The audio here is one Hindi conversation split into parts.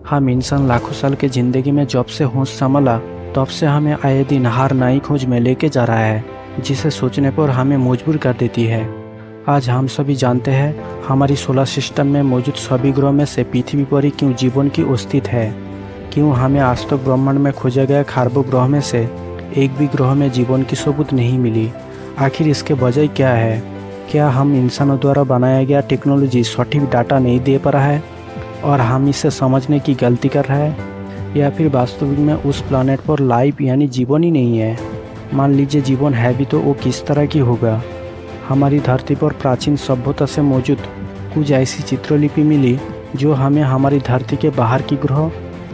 हम इंसान लाखों साल की ज़िंदगी में जब से होश संभाला तब से हमें आए दिन हर नई खोज में लेके जा रहा है, जिसे सोचने पर हमें मजबूर कर देती है। आज हम सभी जानते हैं हमारी सोलर सिस्टम में मौजूद सभी ग्रहों में से पृथ्वी पर ही क्यों जीवन की अस्तित्व है। क्यों हमें आज तक ब्रह्मांड में खोजे गए खरबों ग्रहों में से एक भी ग्रह में जीवन की सबूत नहीं मिली। आखिर इसके वजह क्या है? क्या हम इंसानों द्वारा बनाया गया टेक्नोलॉजी सटीक डाटा नहीं दे पा रहा है और हम इसे समझने की गलती कर रहे हैं, या फिर वास्तविक में उस प्लानेट पर लाइफ यानी जीवन ही नहीं है? मान लीजिए जीवन है भी तो वो किस तरह की होगा। हमारी धरती पर प्राचीन सभ्यता से मौजूद कुछ ऐसी चित्रलिपि मिली जो हमें हमारी धरती के बाहर की ग्रह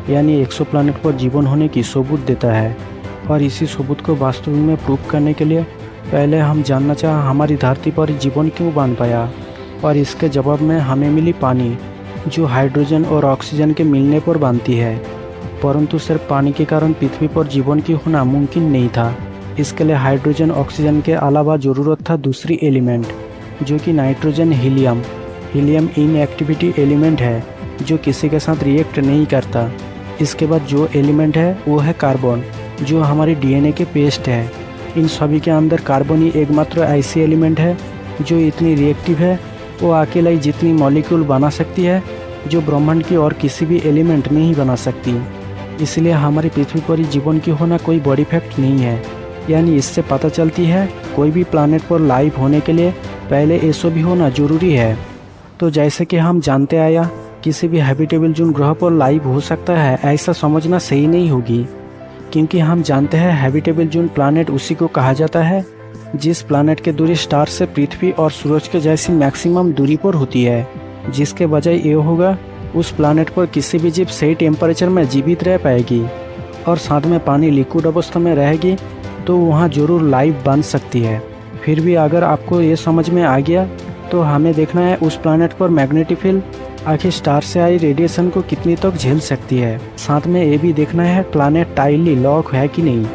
यानी एक्सोप्लैनेट पर जीवन होने की सबूत देता है। और इसी सबूत को वास्तविक में प्रूव करने के लिए पहले हम जानना चाह हमारी धरती पर जीवन क्यों बन पाया, और इसके जवाब में हमें मिली पानी, जो हाइड्रोजन और ऑक्सीजन के मिलने पर बनती है। परंतु सिर्फ पानी के कारण पृथ्वी पर जीवन की होना मुमकिन नहीं था। इसके लिए हाइड्रोजन ऑक्सीजन के अलावा ज़रूरत था दूसरी एलिमेंट, जो कि nitrogen helium. Helium inactivity element है जो किसी के साथ रिएक्ट नहीं करता। इसके बाद जो एलिमेंट है वो है कार्बन, जो हमारी डीएनए के पेस्ट है। इन सभी के अंदर कार्बन ही एकमात्र ऐसी एलिमेंट है जो इतनी रिएक्टिव है, वो अकेला ही जितनी मॉलिक्यूल बना सकती है जो ब्रह्मांड की और किसी भी एलिमेंट नहीं बना सकती। इसलिए हमारी पृथ्वी पर जीवन की होना कोई बड़ी फैक्ट नहीं है। यानी इससे पता चलती है कोई भी प्लानेट पर लाइफ होने के लिए पहले ऐसा भी होना जरूरी है। तो जैसे कि हम जानते आया किसी भी हैबिटेबल जोन ग्रह पर लाइफ हो सकता है, ऐसा समझना सही नहीं होगी, क्योंकि हम जानते हैं हैबिटेबल जोन प्लानेट उसी को कहा जाता है जिस प्लानेट की दूरी स्टार से पृथ्वी और सूरज के जैसी मैक्सिमम दूरी पर होती है। जिसके वजह ये होगा उस प्लानेट पर किसी भी जीव सही टेम्परेचर में जीवित रह पाएगी और साथ में पानी लिक्विड अवस्था में रहेगी, तो वहाँ जरूर लाइफ बन सकती है। फिर भी अगर आपको ये समझ में आ गया तो हमें देखना है उस प्लानेट पर मैग्नेटिक फील्ड आखिर स्टार से आई रेडिएशन को कितनी तक झेल सकती है। साथ में ये भी देखना है प्लानेट टाइटली लॉक है कि नहीं,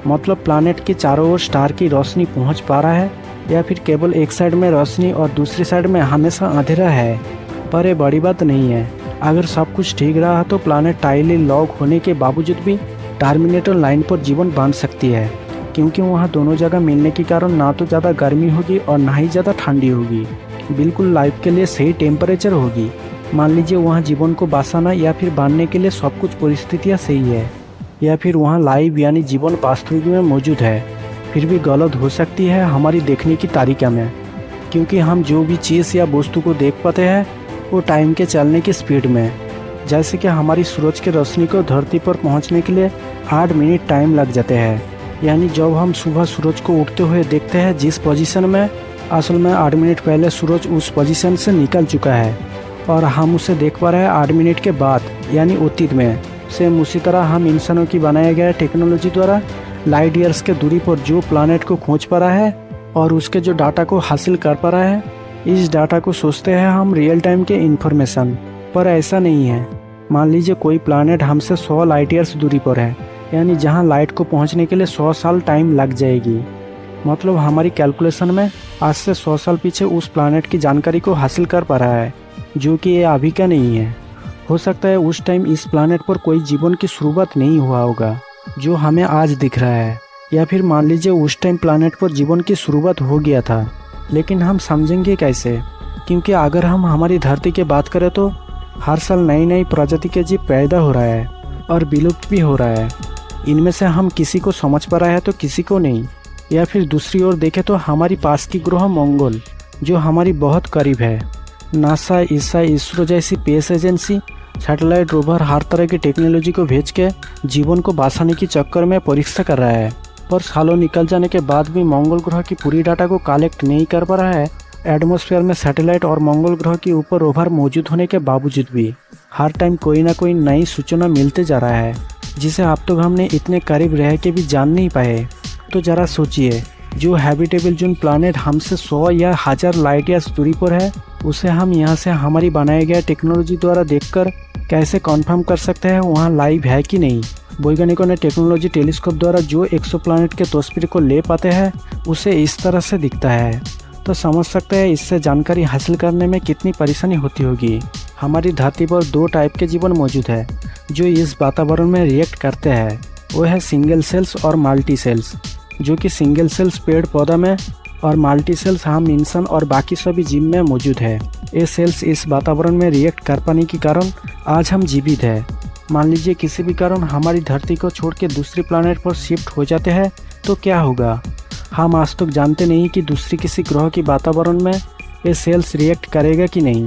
मतलब प्लानेट के चारों ओर स्टार की रोशनी पहुंच पा रहा है या फिर केवल एक साइड में रोशनी और दूसरी साइड में हमेशा अंधेरा है। पर ये बड़ी बात नहीं है। अगर सब कुछ ठीक रहा तो प्लानेट टाइटली लॉक होने के बावजूद भी टर्मिनेटर लाइन पर जीवन बन सकती है, क्योंकि वहाँ दोनों जगह मिलने के कारण ना तो ज़्यादा गर्मी होगी और ना ही ज़्यादा ठंडी होगी। बिल्कुल लाइफ के लिए सही टेम्परेचर होगी। मान लीजिए वहाँ जीवन को बसाना या फिर बांधने के लिए सब कुछ परिस्थितियाँ सही है, या फिर वहाँ लाइफ यानी जीवन वास्तविक में मौजूद है। फिर भी गलत हो सकती है हमारी देखने की तरीका में, क्योंकि हम जो भी चीज़ या वस्तु को देख पाते हैं वो टाइम के चलने की स्पीड में। जैसे कि हमारी सूरज की रोशनी को धरती पर पहुँचने के लिए 8 मिनट टाइम लग जाते हैं। यानी जब हम सुबह सूरज को उगते हुए देखते हैं जिस पोजीशन में, असल में 8 मिनट पहले सूरज उस पोजीशन से निकल चुका है और हम उसे देख पा रहे हैं 8 मिनट के बाद, यानी अतीत में। सेम उसी तरह हम इंसानों की बनाया गया टेक्नोलॉजी द्वारा लाइट ईयर्स के दूरी पर जो प्लानेट को खोज पा रहा है और उसके जो डाटा को हासिल कर पा रहा है, इस डाटा को सोचते हैं हम रियल टाइम के इन्फॉर्मेशन। पर ऐसा नहीं है। मान लीजिए कोई प्लानेट हमसे 100 लाइट ईयर्स दूरी पर है, यानी जहां लाइट को पहुंचने के लिए 100 साल टाइम लग जाएगी। मतलब हमारी कैलकुलेशन में आज से 100 साल पीछे उस प्लानेट की जानकारी को हासिल कर पा रहा है, जो कि ये अभी का नहीं है। हो सकता है उस टाइम इस प्लानेट पर कोई जीवन की शुरुआत नहीं हुआ होगा जो हमें आज दिख रहा है, या फिर मान लीजिए उस टाइम प्लानेट पर जीवन की शुरुआत हो गया था, लेकिन हम समझेंगे कैसे? क्योंकि अगर हम हमारी धरती की बात करें तो हर साल नई नई प्रजाति के जीव पैदा हो रहा है और विलुप्त भी हो रहा है। इनमें से हम किसी को समझ पा रहा है तो किसी को नहीं। या फिर दूसरी ओर देखें तो हमारी पास की ग्रह मंगल, जो हमारी बहुत करीब है, नासा, इसरो जैसी स्पेस एजेंसी सैटेलाइट, रोवर हर तरह की टेक्नोलॉजी को भेज के जीवन को बसाने के चक्कर में परीक्षा कर रहा है। पर सालों निकल जाने के बाद भी मंगल ग्रह की पूरी डाटा को कलेक्ट नहीं कर पा रहा है। एटमॉस्फेयर में सैटेलाइट और मंगल ग्रह के ऊपर रोवर मौजूद होने के बावजूद भी हर टाइम कोई ना कोई नई सूचना मिलते जा रहा है, जिसे अब तक हमने इतने करीब रह के भी जान नहीं पाए। तो जरा सोचिए, जो हैबिटेबल जोन प्लानेट हमसे 100 या 1000 लाइट ईयर्स दूरी पर है, उसे हम यहाँ से हमारी बनाए गए टेक्नोलॉजी द्वारा देखकर कैसे कंफर्म कर सकते हैं वहाँ लाइफ है कि नहीं। वैज्ञानिकों ने टेक्नोलॉजी टेलीस्कोप द्वारा जो एक्सोप्लैनेट के तस्वीर को ले पाते हैं उसे इस तरह से दिखता है। तो समझ सकते हैं इससे जानकारी हासिल करने में कितनी परेशानी होती होगी। हमारी धरती पर दो टाइप के जीवन मौजूद है जो इस वातावरण में रिएक्ट करते हैं। वो है सिंगल सेल्स और मल्टी सेल्स। जो कि सिंगल सेल्स पेड़ पौधा में और मल्टी सेल्स हम इंसान और बाकी सभी जीव में मौजूद है। ये सेल्स इस वातावरण में रिएक्ट कर पाने के कारण आज हम जीवित हैं। मान लीजिए किसी भी कारण हमारी धरती को छोड़ के दूसरी प्लैनेट पर शिफ्ट हो जाते हैं तो क्या होगा। हम आज तक जानते नहीं कि दूसरी किसी ग्रह के वातावरण में ये सेल्स रिएक्ट करेगा कि नहीं।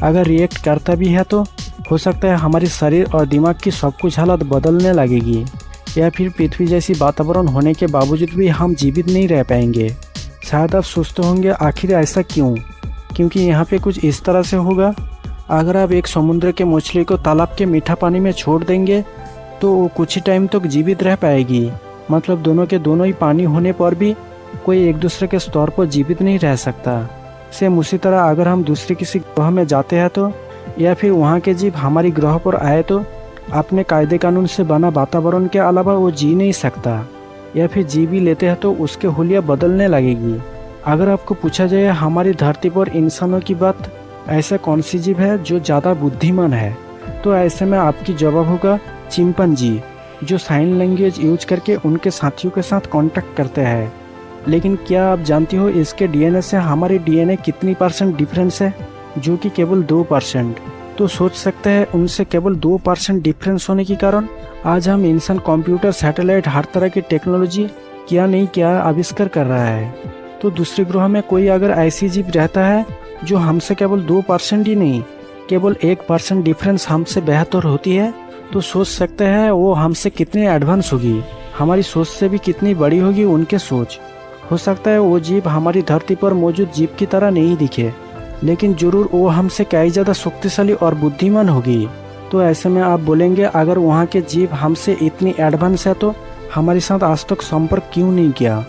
अगर रिएक्ट करता भी है तो हो सकता है हमारे शरीर और दिमाग की सब कुछ हालत बदलने लगेगी, या फिर पृथ्वी जैसी वातावरण होने के बावजूद भी हम जीवित नहीं रह पाएंगे। शायद आप सोचते होंगे आखिर ऐसा क्यों, क्योंकि यहाँ पे कुछ इस तरह से होगा। अगर आप एक समुद्र के मछली को तालाब के मीठा पानी में छोड़ देंगे तो वो कुछ ही टाइम तक जीवित रह पाएगी। मतलब दोनों के दोनों ही पानी होने पर भी कोई एक दूसरे के स्तर पर जीवित नहीं रह सकता। सेम उसी तरह अगर हम दूसरे किसी ग्रह में जाते हैं तो, या फिर वहाँ के जीव हमारी ग्रह पर आए तो अपने कायदे कानून से बना वातावरण के अलावा वो जी नहीं सकता, या फिर जी भी लेते हैं तो उसके हुलिया बदलने लगेगी। अगर आपको पूछा जाए हमारी धरती पर इंसानों की बात, ऐसा कौन सी जीव है जो ज़्यादा बुद्धिमान है, तो ऐसे में आपकी जवाब होगा चिंपैंजी, जो साइन लैंग्वेज यूज करके उनके साथियों के साथ कांटेक्ट करते हैं। लेकिन क्या आप जानती हो इसके डीएनए से हमारे डीएनए कितनी % डिफरेंस है, जो कि केवल 2%। तो सोच सकते हैं उनसे केवल 2% डिफरेंस होने के कारण आज हम इंसान कंप्यूटर, सैटेलाइट, हर तरह की टेक्नोलॉजी क्या नहीं क्या आविष्कार कर रहा है। तो दूसरे ग्रह में कोई अगर ऐसी जीव रहता है जो हमसे केवल 2% ही नहीं, केवल 1% डिफरेंस हमसे बेहतर होती है, तो सोच सकते हैं वो हमसे कितनी एडवांस होगी, हमारी सोच से भी कितनी बड़ी होगी उनके सोच। हो सकता है वो जीव हमारी धरती पर मौजूद जीव की तरह नहीं दिखे, लेकिन जरूर वो हमसे कई ज़्यादा शक्तिशाली और बुद्धिमान होगी। तो ऐसे में आप बोलेंगे अगर वहाँ के जीव हमसे इतनी एडवांस है तो हमारे साथ आज तक संपर्क क्यों नहीं किया,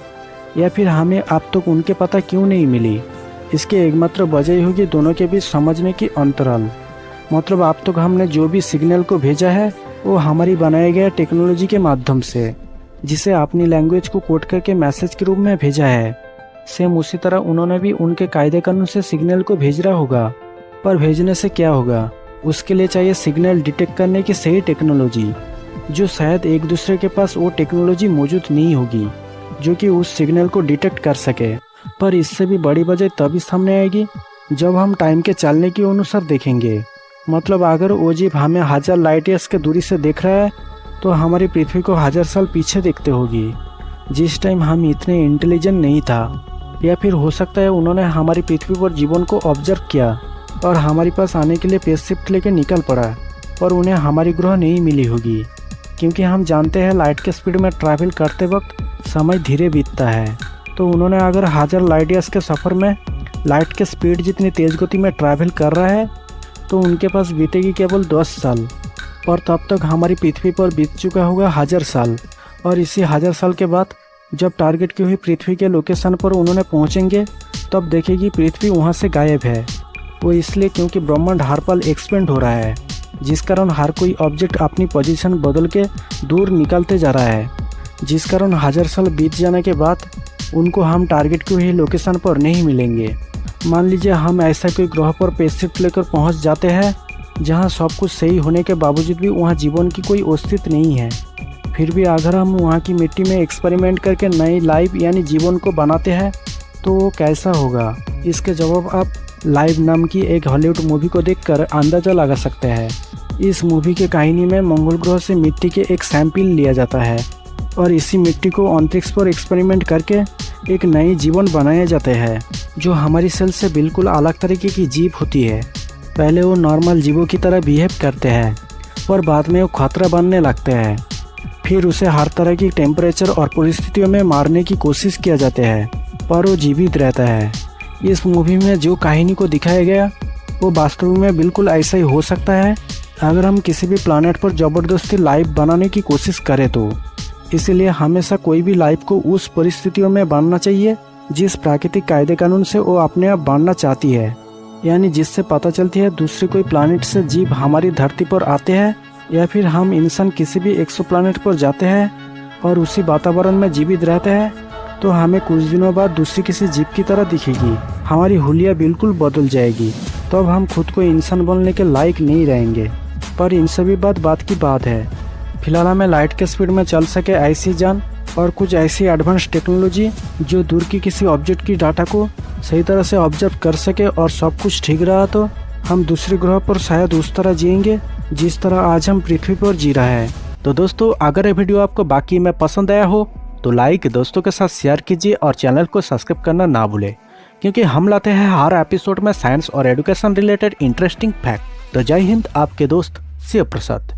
या फिर हमें अब तक उनके पता क्यों नहीं मिली। इसकी एकमात्र वजह होगी दोनों के बीच समझने की अंतराल। मतलब अब तक हमने जो भी सिग्नल को भेजा है वो हमारी बनाए गए टेक्नोलॉजी के माध्यम से, जिसे अपनी लैंग्वेज को कोड करके मैसेज के रूप में भेजा है। सेम उसी तरह उन्होंने भी उनके कायदे कानून से सिग्नल को भेज रहा होगा। पर भेजने से क्या होगा, उसके लिए चाहिए सिग्नल डिटेक्ट करने की सही टेक्नोलॉजी, जो शायद एक दूसरे के पास वो टेक्नोलॉजी मौजूद नहीं होगी जो कि उस सिग्नल को डिटेक्ट कर सके। पर इससे भी बड़ी वजह तभी सामने आएगी जब हम टाइम के चलने के अनुसार देखेंगे। मतलब अगर वो जीव हमें 1000 लाइट ईयर्स के दूरी से देख रहा है तो हमारी पृथ्वी को 1000 साल पीछे देखते होगी, जिस टाइम हम इतने इंटेलिजेंट नहीं था। या फिर हो सकता है उन्होंने हमारी पृथ्वी पर जीवन को ऑब्जर्व किया और हमारे पास आने के लिए स्पेसशिप लेकर निकल पड़ा, पर उन्हें हमारी ग्रह नहीं मिली होगी, क्योंकि हम जानते हैं लाइट के स्पीड में ट्रैवल करते वक्त समय धीरे बीतता है। तो उन्होंने अगर 1000 लाइट ईयर्स के सफ़र में लाइट के स्पीड जितनी तेज़ गति में ट्रैवल कर रहा है तो उनके पास बीतेगी केवल 10 साल, और तब तक हमारी पृथ्वी पर बीत चुका होगा 1000 साल। और इसी 1000 साल के बाद जब टारगेट की हुई पृथ्वी के लोकेशन पर उन्होंने पहुंचेंगे तब देखेगी पृथ्वी वहां से गायब है। वो इसलिए क्योंकि ब्रह्मांड हर पल एक्सपेंड हो रहा है, जिस कारण हर कोई ऑब्जेक्ट अपनी पोजीशन बदल के दूर निकलते जा रहा है, जिस कारण 1000 साल बीत जाने के बाद उनको हम टारगेट की हुई लोकेशन पर नहीं मिलेंगे। मान लीजिए हम ऐसा कोई ग्रह पर स्पेसशिप लेकर पहुंच जाते हैं जहां सब कुछ सही होने के बावजूद भी वहां जीवन की कोई अस्तित्व नहीं है। फिर भी अगर हम वहाँ की मिट्टी में एक्सपेरिमेंट करके नई लाइफ यानी जीवन को बनाते हैं तो वो कैसा होगा। इसके जवाब आप लाइव नाम की एक हॉलीवुड मूवी को देखकर अंदाज़ा लगा सकते हैं। इस मूवी के कहानी में मंगल ग्रह से मिट्टी के एक सैंपल लिया जाता है और इसी मिट्टी को अंतरिक्ष पर एक्सपेरिमेंट करके एक नई जीवन बनाए जाते हैं जो हमारी सेल से बिल्कुल अलग तरीके की जीव होती है। पहले वो नॉर्मल जीवों की तरह बिहेव करते हैं, पर बाद में वो खतरा बनने लगते हैं। फिर उसे हर तरह की टेम्परेचर और परिस्थितियों में मारने की कोशिश किया जाता है, पर वो जीवित रहता है। इस मूवी में जो कहानी को दिखाया गया वो वास्तव में बिल्कुल ऐसा ही हो सकता है अगर हम किसी भी प्लानट पर ज़बरदस्ती लाइफ बनाने की कोशिश करें तो। इसीलिए हमेशा कोई भी लाइफ को उस परिस्थितियों में बनना चाहिए जिस प्राकृतिक कायदे कानून से वो अपने आप बनना चाहती है, यानी जिससे पता चलती है दूसरे कोई प्लानट से जीव हमारी धरती पर आते हैं या फिर हम इंसान किसी भी एक्सोप्लैनेट पर जाते हैं और उसी वातावरण में जीवित रहते हैं तो हमें कुछ दिनों बाद दूसरी किसी जीव की तरह दिखेगी, हमारी हुलिया बिल्कुल बदल जाएगी। तो अब हम खुद को इंसान बनने के लायक नहीं रहेंगे। पर इन सभी बात की बात है। फिलहाल हमें लाइट के स्पीड में चल सके ऐसी जान और कुछ ऐसी एडवांस टेक्नोलॉजी जो दूर की किसी ऑब्जेक्ट की डाटा को सही तरह से ऑब्जर्व कर सके, और सब कुछ ठीक रहा तो हम दूसरे ग्रह पर शायद उस तरह जिएंगे जिस तरह आज हम पृथ्वी पर जी रहे हैं। तो दोस्तों, अगर ये वीडियो आपको बाकी में पसंद आया हो तो लाइक, दोस्तों के साथ शेयर कीजिए और चैनल को सब्सक्राइब करना ना भूलें, क्योंकि हम लाते हैं हर एपिसोड में साइंस और एजुकेशन रिलेटेड इंटरेस्टिंग फैक्ट। तो जय हिंद, आपके दोस्त शिव प्रसाद।